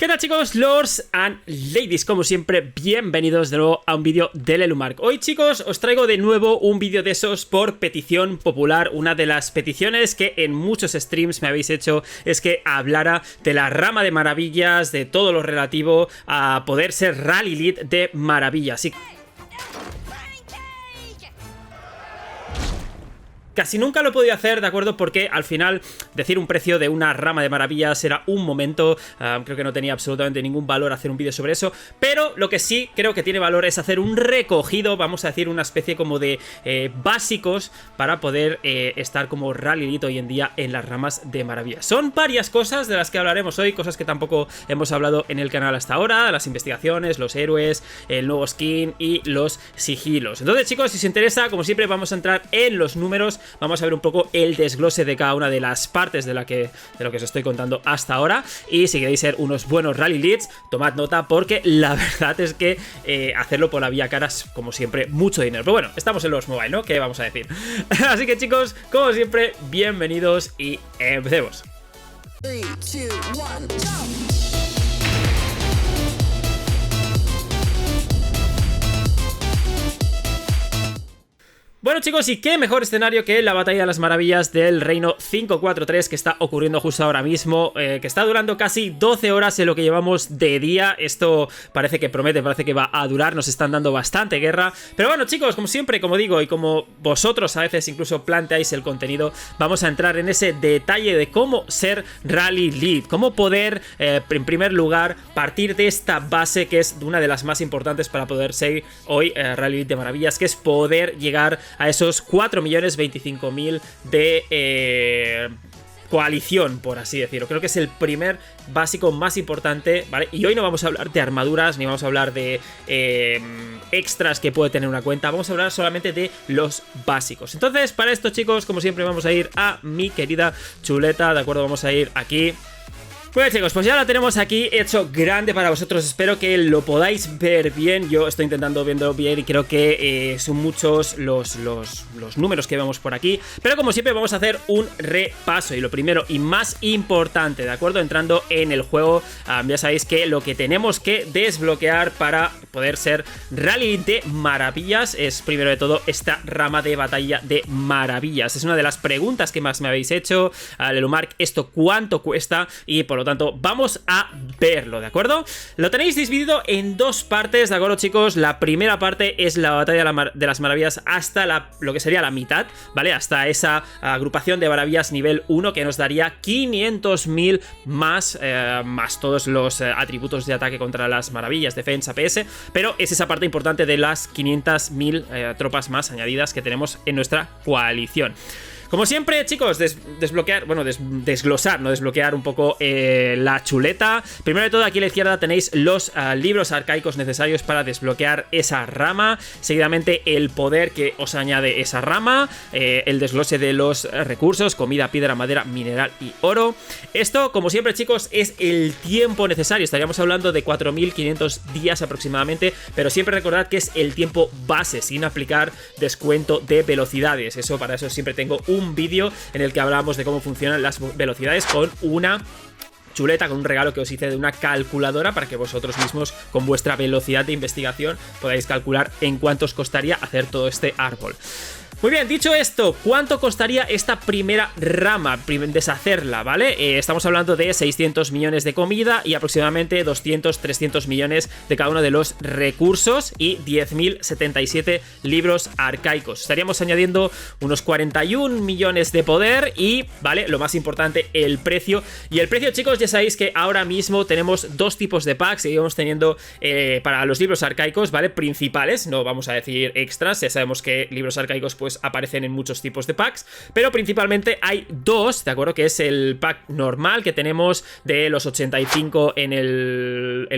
¿Qué tal, chicos, lords and ladies? Como siempre, bienvenidos de nuevo a un vídeo de Lelumark. Hoy, chicos, os traigo de nuevo un vídeo de esos por petición popular. Una de las peticiones que en muchos streams me habéis hecho es que hablara de la rama de maravillas, de todo lo relativo a poder ser Rally Lead de maravillas. Así casi nunca lo he podido hacer, ¿de acuerdo? Porque al final decir un precio de una rama de maravillas era un momento. Creo que no tenía absolutamente ningún valor hacer un vídeo sobre eso. Pero lo que sí creo que tiene valor es hacer un recogido, vamos a decir, una especie como de básicos para poder estar como Rally Elite hoy en día en las ramas de maravillas. Son varias cosas de las que hablaremos hoy, cosas que tampoco hemos hablado en el canal hasta ahora, las investigaciones, los héroes, el nuevo skin y los sigilos. Entonces, chicos, si os interesa, como siempre, vamos a entrar en los números. Vamos a ver un poco el desglose de cada una de las partes de lo que os estoy contando hasta ahora. Y si queréis ser unos buenos Rally Leads, tomad nota, porque la verdad es que hacerlo por la vía cara es, como siempre, mucho dinero. Pero bueno, estamos en los mobile, ¿no? ¿Qué vamos a decir? Así que, chicos, como siempre, bienvenidos y empecemos. 3, 2, 1, jump! Bueno, chicos, y qué mejor escenario que la batalla de las maravillas del reino 543 que está ocurriendo justo ahora mismo, que está durando casi 12 horas en lo que llevamos de día. Esto parece que promete, parece que va a durar, nos están dando bastante guerra. Pero bueno, chicos, como siempre, como digo, y como vosotros a veces incluso planteáis el contenido, vamos a entrar en ese detalle de cómo ser Rally Lead, cómo poder, en primer lugar, partir de esta base que es una de las más importantes para poder ser hoy Rally Lead de maravillas, que es poder llegar a esos 4.025.000 de coalición, por así decirlo. Creo que es el primer básico más importante, ¿vale? Y hoy no vamos a hablar de armaduras, ni vamos a hablar de extras que puede tener una cuenta. Vamos a hablar solamente de los básicos. Entonces, para esto, chicos, como siempre, vamos a ir a mi querida chuleta, ¿de acuerdo? Vamos a ir aquí. Pues, chicos, pues ya la tenemos aquí hecho grande para vosotros. Espero que lo podáis ver bien. Yo estoy intentando verlo bien y creo que son muchos los números que vemos por aquí. Pero como siempre vamos a hacer un repaso. Y lo primero y más importante, ¿de acuerdo? Entrando en el juego, ya sabéis que lo que tenemos que desbloquear para poder ser Rally de maravillas es, primero de todo, esta rama de batalla de maravillas. Es una de las preguntas que más me habéis hecho. Lelumark, ¿esto cuánto cuesta? Y por lo tanto, vamos a verlo, ¿de acuerdo? Lo tenéis dividido en dos partes, ¿de acuerdo, chicos? La primera parte es la batalla de las maravillas hasta lo que sería la mitad, ¿vale? Hasta esa agrupación de maravillas nivel 1 que nos daría 500.000 más todos los atributos de ataque contra las maravillas, defensa, PS. Pero es esa parte importante de las 500.000 tropas más añadidas que tenemos en nuestra coalición. Como siempre, chicos, desbloquear, bueno, desglosar, no desbloquear un poco la chuleta. Primero de todo, aquí a la izquierda tenéis los libros arcaicos necesarios para desbloquear esa rama. Seguidamente, el poder que os añade esa rama. El desglose de los recursos, comida, piedra, madera, mineral y oro. Esto, como siempre, chicos, es el tiempo necesario. Estaríamos hablando de 4.500 días aproximadamente, pero siempre recordad que es el tiempo base, sin aplicar descuento de velocidades. Para eso siempre tengo un vídeo en el que hablamos de cómo funcionan las velocidades con una chuleta, con un regalo que os hice de una calculadora para que vosotros mismos, con vuestra velocidad de investigación, podáis calcular en cuánto os costaría hacer todo este árbol. Muy bien, dicho esto, ¿cuánto costaría esta primera rama? Deshacerla, ¿vale? Estamos hablando de 600 millones de comida y aproximadamente 200-300 millones de cada uno de los recursos y 10.077 libros arcaicos. Estaríamos añadiendo unos 41 millones de poder y, ¿vale? Lo más importante, el precio. Y el precio, chicos, ya sabéis que ahora mismo tenemos dos tipos de packs. Seguimos teniendo para los libros arcaicos, ¿vale? Principales, no vamos a decir extras. Ya sabemos que libros arcaicos, pues, aparecen en muchos tipos de packs, pero principalmente hay dos, ¿de acuerdo? Que es el pack normal que tenemos de los 85 en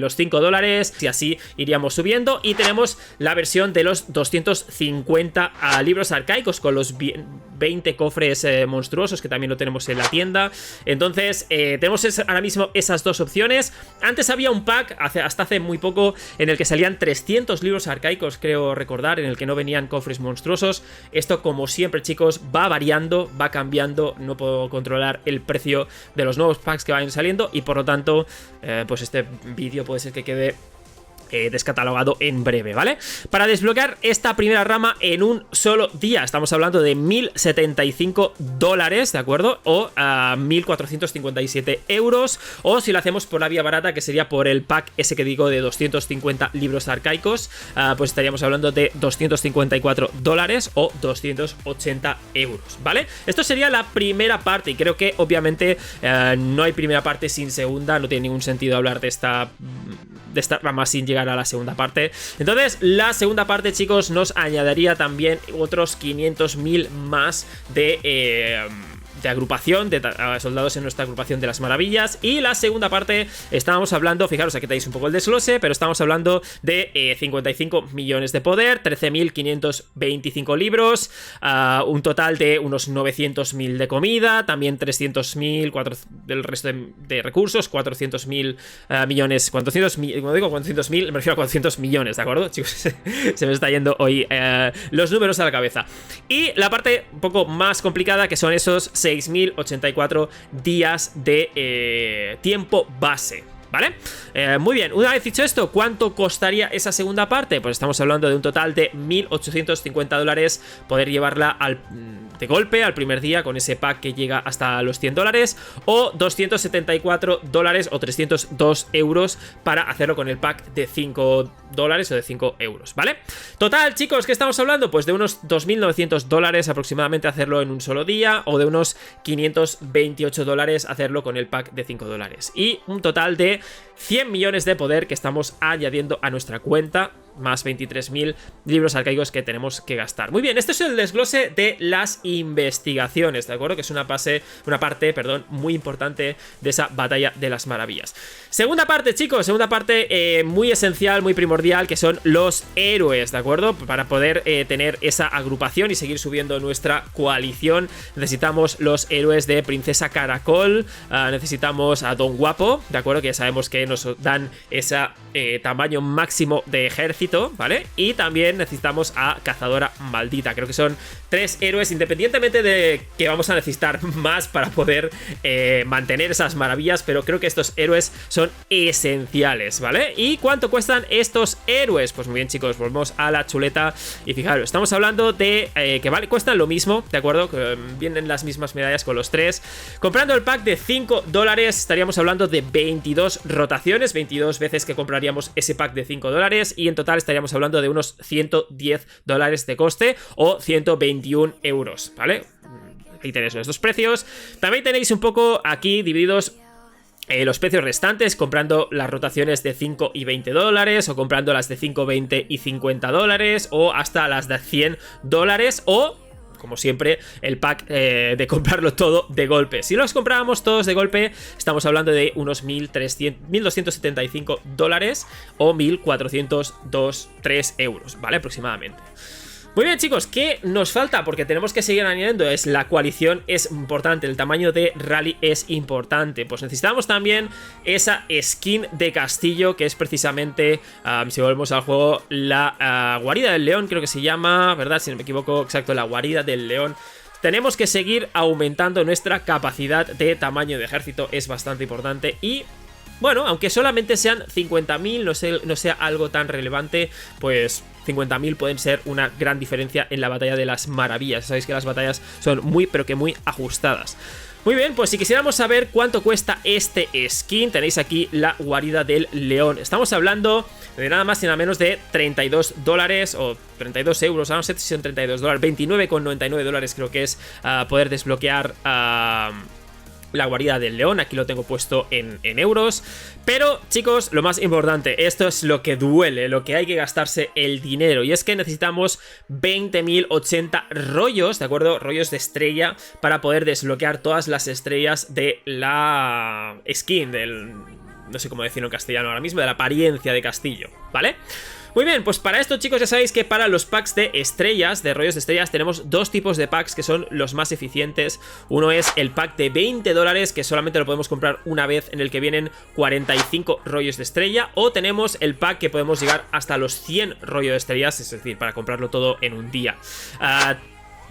los $5, y así iríamos subiendo, y tenemos la versión de los 250 libros arcaicos con los 20 cofres monstruosos, que también lo tenemos en la tienda. Entonces tenemos ahora mismo esas dos opciones. Antes había un pack, hasta hace muy poco, en el que salían 300 libros arcaicos, creo recordar, en el que no venían cofres monstruosos. Esto, como siempre, chicos, va variando, va cambiando. No puedo controlar el precio de los nuevos packs que vayan saliendo y por lo tanto, pues este vídeo puede ser que quede descatalogado en breve, ¿vale? Para desbloquear esta primera rama en un solo día, estamos hablando de 1075 dólares, ¿de acuerdo? O 1457 euros, o si lo hacemos por la vía barata, que sería por el pack ese que digo de 250 libros arcaicos, pues estaríamos hablando de 254 dólares o 280 euros, ¿vale? Esto sería la primera parte y creo que obviamente no hay primera parte sin segunda, no tiene ningún sentido hablar de esta rama sin llegar a la segunda parte. Entonces la segunda parte, chicos, nos añadiría también otros 500.000 más de agrupación, de soldados en nuestra agrupación de las maravillas. Y la segunda parte, estábamos hablando, fijaros, aquí tenéis un poco el desglose, pero estamos hablando de 55 millones de poder, 13.525 libros, un total de unos 900.000 de comida, también 300.000 del resto de recursos, 400.000 millones, 400.000, como digo, 400.000, me refiero a 400 millones, ¿de acuerdo? Chicos, se me está yendo hoy los números a la cabeza. Y la parte un poco más complicada, que son esos 6.084 días de tiempo base, ¿vale? Muy bien, una vez dicho esto, ¿cuánto costaría esa segunda parte? Pues estamos hablando de un total de 1.850 dólares poder llevarla de golpe al primer día con ese pack que llega hasta los 100 dólares, o 274 dólares o 302 euros para hacerlo con el pack de 5 dólares o de 5 euros, ¿vale? Total, chicos, ¿qué estamos hablando? Pues de unos 2.900 dólares aproximadamente hacerlo en un solo día, o de unos 528 dólares hacerlo con el pack de 5 dólares. Y un total de 100 millones de poder que estamos añadiendo a nuestra cuenta, más 23.000 libros arcaicos que tenemos que gastar. Muy bien, este es el desglose de las investigaciones, ¿de acuerdo? Que es una parte, muy importante de esa batalla de las maravillas. Segunda parte, chicos, segunda parte muy esencial, muy primordial, que son los héroes, ¿de acuerdo? Para poder tener esa agrupación y seguir subiendo nuestra coalición, necesitamos los héroes de Princesa Caracol, necesitamos a Don Guapo, ¿de acuerdo? Que ya sabemos que nos dan ese tamaño máximo de ejército, ¿vale? Y también necesitamos a Cazadora Maldita. Creo que son 3 héroes, independientemente de que vamos a necesitar más para poder mantener esas maravillas, pero creo que estos héroes son esenciales, ¿vale? ¿Y cuánto cuestan estos héroes? Pues muy bien, chicos, volvemos a la chuleta y fijaros, estamos hablando de que cuestan lo mismo, ¿de acuerdo? Que vienen las mismas medallas con los 3. Comprando el pack de 5 dólares estaríamos hablando de 22 rotaciones, 22 veces que compraríamos ese pack de 5 dólares, y en total estaríamos hablando de unos 110 dólares de coste o 121 euros, ¿vale? Ahí tenéis estos precios. También tenéis un poco aquí divididos los precios restantes, comprando las rotaciones de 5 y 20 dólares, o comprando las de 5, 20 y 50 dólares, o hasta las de 100 dólares, o como siempre, el pack de comprarlo todo de golpe. Si los comprábamos todos de golpe, estamos hablando de unos 1.275 dólares o 1.403 euros, ¿vale? Aproximadamente. Muy bien, chicos, ¿qué nos falta? Porque tenemos que seguir añadiendo. La coalición es importante, el tamaño de rally es importante. Pues necesitamos también esa skin de castillo, que es precisamente, si volvemos al juego, la guarida del león, creo que se llama, ¿verdad? Si no me equivoco, exacto, la guarida del león. Tenemos que seguir aumentando nuestra capacidad de tamaño de ejército, es bastante importante. Y bueno, aunque solamente sean 50.000, no sea algo tan relevante, pues 50.000 pueden ser una gran diferencia en la batalla de las maravillas. Sabéis que las batallas son muy, pero que muy ajustadas. Muy bien, pues si quisiéramos saber cuánto cuesta este skin, tenéis aquí la guarida del león. Estamos hablando de nada más y nada menos de 32 dólares o 32 euros, no sé si son 32 dólares, 29,99 dólares creo que es poder desbloquear la guarida del león. Aquí lo tengo puesto en euros. Pero, chicos, lo más importante, esto es lo que duele, lo que hay que gastarse el dinero. Y es que necesitamos 20.080 rollos, ¿de acuerdo? Rollos de estrella para poder desbloquear todas las estrellas de la skin, no sé cómo decirlo en castellano ahora mismo, de la apariencia de castillo, ¿vale? Muy bien, pues para esto, chicos, ya sabéis que para los packs de estrellas, de rollos de estrellas, tenemos dos tipos de packs que son los más eficientes. Uno es el pack de 20 dólares, que solamente lo podemos comprar una vez, en el que vienen 45 rollos de estrella. O tenemos el pack que podemos llegar hasta los 100 rollos de estrellas, es decir, para comprarlo todo en un día.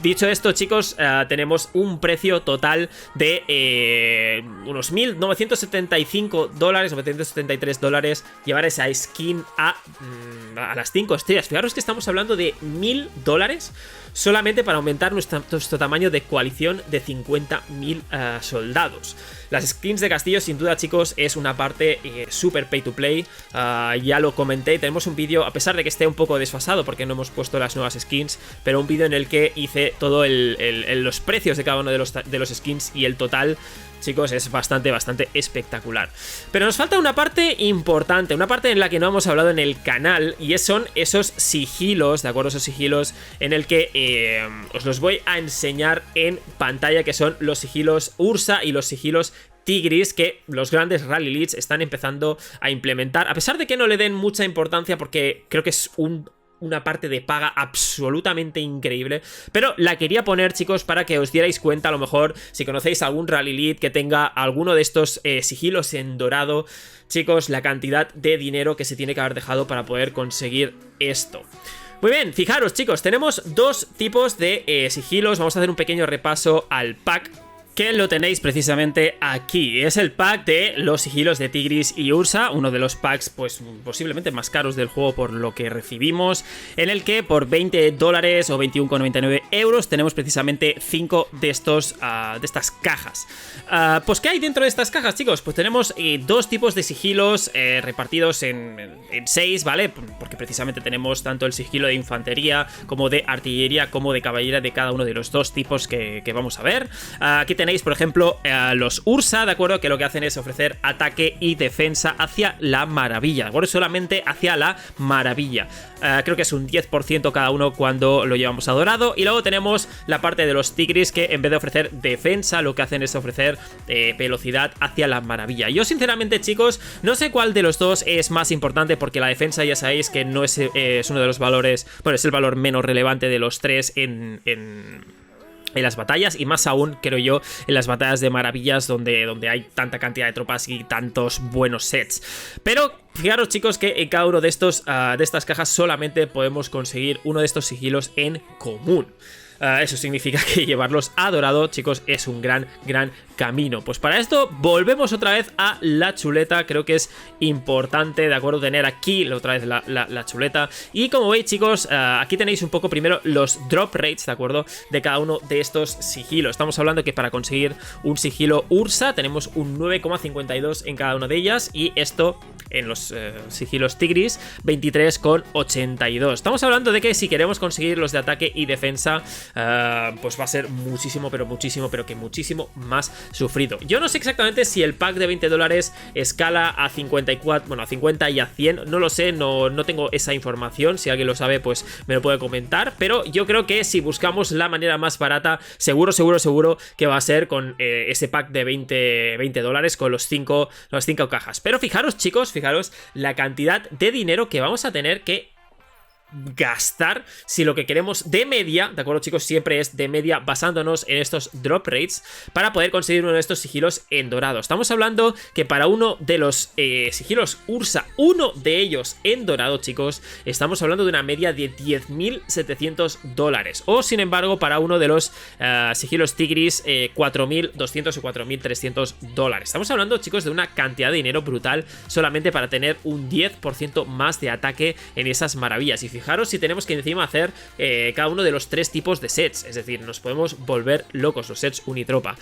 Dicho esto, chicos, tenemos un precio total de unos $1.975, $973, llevar esa skin a las 5 estrellas. Fijaros que estamos hablando de $1.000 solamente para aumentar nuestro tamaño de coalición de 50.000 soldados. Las skins de castillo, sin duda, chicos, es una parte súper pay to play. Ya lo comenté, tenemos un vídeo, a pesar de que esté un poco desfasado porque no hemos puesto las nuevas skins, pero un vídeo en el que hice todo los precios de cada uno de los skins y el total. Chicos, es bastante espectacular. Pero nos falta una parte importante, una parte en la que no hemos hablado en el canal, y son esos sigilos, ¿de acuerdo? Esos sigilos en el que os los voy a enseñar en pantalla, que son los sigilos Ursa y los sigilos Tigris, que los grandes Rally Leads están empezando a implementar, a pesar de que no le den mucha importancia, porque creo que es una parte de paga absolutamente increíble, pero la quería poner, chicos, para que os dierais cuenta, a lo mejor, si conocéis algún Rally Lead que tenga alguno de estos sigilos en dorado, chicos, la cantidad de dinero que se tiene que haber dejado para poder conseguir esto. Muy bien, fijaros, chicos, tenemos dos tipos de sigilos. Vamos a hacer un pequeño repaso al pack, que lo tenéis precisamente aquí. Es el pack de los sigilos de Tigris y Ursa, uno de los packs pues posiblemente más caros del juego por lo que recibimos, en el que por $20 o 21,99 € tenemos precisamente 5 de estas cajas. Pues ¿qué hay dentro de estas cajas, chicos? Pues tenemos dos tipos de sigilos repartidos en 6, ¿vale? Porque precisamente tenemos tanto el sigilo de infantería como de artillería como de caballería de cada uno de los dos tipos que vamos a ver. Aquí tenéis, por ejemplo, los Ursa, ¿de acuerdo? Que lo que hacen es ofrecer ataque y defensa hacia la maravilla, ¿de acuerdo? Solamente hacia la maravilla. Creo que es un 10% cada uno cuando lo llevamos a dorado. Y luego tenemos la parte de los Tigris, que en vez de ofrecer defensa, lo que hacen es ofrecer velocidad hacia la maravilla. Yo sinceramente, chicos, no sé cuál de los dos es más importante, porque la defensa ya sabéis que no es uno de los valores, bueno, es el valor menos relevante de los tres en las batallas, y más aún, creo yo, en las batallas de maravillas donde hay tanta cantidad de tropas y tantos buenos sets. Pero fijaros, chicos, que en cada uno de estas cajas solamente podemos conseguir uno de estos sigilos en común. Eso significa que llevarlos a dorado, chicos, es un gran camino. Pues para esto volvemos otra vez a la chuleta. Creo que es importante, de acuerdo, tener aquí otra vez la chuleta. Y como veis, chicos, aquí tenéis un poco primero los drop rates, de acuerdo, de cada uno de estos sigilos. Estamos hablando que para conseguir un sigilo Ursa tenemos un 9,52 en cada una de ellas, y esto en los sigilos Tigris 23,82. Estamos hablando de que si queremos conseguir los de ataque y defensa, pues va a ser muchísimo, pero que muchísimo más sufrido. Yo no sé exactamente si el pack de $20 escala a 54, bueno, a 50 y a 100, no lo sé, no tengo esa información. Si alguien lo sabe, pues me lo puede comentar, pero yo creo que si buscamos la manera más barata, seguro que va a ser con ese pack de $20 con las 5 cajas. Pero fijaros, chicos, fijaros la cantidad de dinero que vamos a tener que gastar si lo que queremos de media, de acuerdo, chicos, siempre es de media basándonos en estos drop rates para poder conseguir uno de estos sigilos en dorado. Estamos hablando que para uno de los sigilos Ursa, uno de ellos en dorado, chicos, estamos hablando de una media de $10.700, o sin embargo para uno de los sigilos Tigris 4.200 o $4.300. Estamos hablando, chicos, de una cantidad de dinero brutal solamente para tener un 10% más de ataque en esas maravillas. Y fijaros si tenemos que encima hacer cada uno de los tres tipos de sets, es decir, nos podemos volver locos los sets unitropa.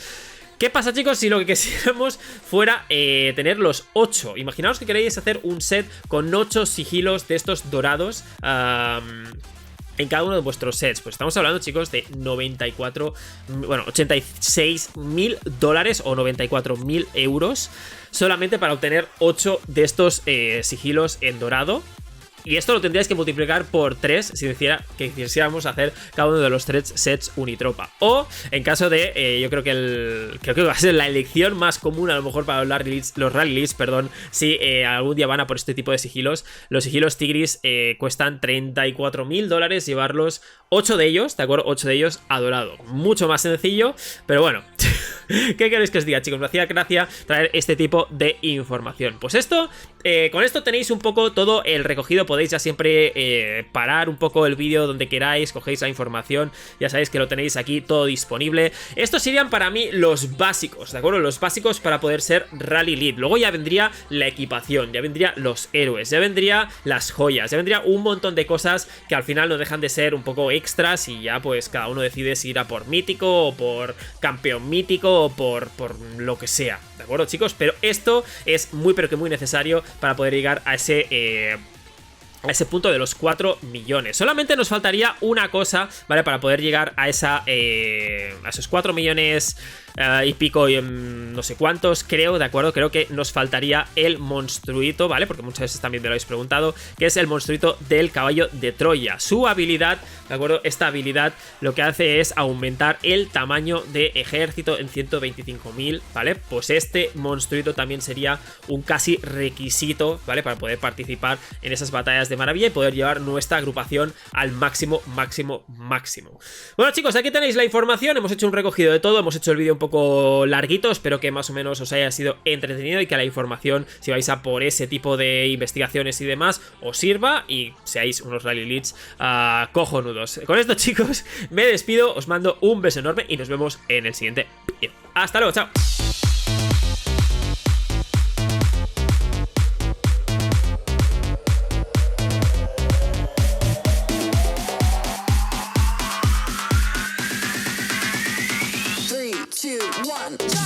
¿Qué pasa, chicos, si lo que quisiéramos fuera tener los 8? Imaginaos que queréis hacer un set con 8 sigilos de estos dorados en cada uno de vuestros sets. Pues estamos hablando, chicos, de $86.000 o 94.000 euros solamente para obtener 8 de estos sigilos en dorado. Y esto lo tendríais que multiplicar por 3 si quisiéramos hacer cada uno de los 3 sets unitropa. O en caso de, yo creo que va a ser la elección más común a lo mejor para los rally leads, perdón, si algún día van a por este tipo de sigilos. Los sigilos Tigris cuestan $34.000 llevarlos, 8 de ellos, ¿de acuerdo? 8 de ellos a dorado. Mucho más sencillo, pero bueno. ¿Qué queréis que os diga, chicos? Me hacía gracia traer este tipo de información. Pues esto con esto tenéis un poco todo el recogido. Podéis ya siempre parar un poco el vídeo donde queráis, cogéis la información, ya sabéis que lo tenéis aquí todo disponible. Estos serían para mí los básicos, ¿de acuerdo? Los básicos para poder ser Rally Lead. Luego ya vendría la equipación, ya vendría los héroes, ya vendría las joyas, ya vendría un montón de cosas que al final no dejan de ser un poco extras y ya pues cada uno decide si ir a por mítico o por campeón mítico o por lo que sea, ¿de acuerdo, chicos? Pero esto es muy pero que muy necesario para poder llegar a ese punto de los 4 millones. Solamente nos faltaría una cosa, ¿vale? Para poder llegar a esos 4 millones y pico y no sé cuántos, creo, ¿de acuerdo? Creo que nos faltaría el monstruito, ¿vale? Porque muchas veces también me lo habéis preguntado, que es el monstruito del caballo de Troya. Su habilidad, ¿de acuerdo? Esta habilidad lo que hace es aumentar el tamaño de ejército en 125.000, ¿vale? Pues este monstruito también sería un casi requisito, ¿vale? Para poder participar en esas batallas de maravilla y poder llevar nuestra agrupación al máximo. Bueno, chicos, aquí tenéis la información. Hemos hecho un recogido de todo, hemos hecho el vídeo un poco larguito. Espero que más o menos os haya sido entretenido y que la información, si vais a por ese tipo de investigaciones y demás, os sirva y seáis unos Rally Leads cojonudos. Con esto, chicos, me despido, os mando un beso enorme y nos vemos en el siguiente vídeo. Hasta luego, chao. Three, two, one.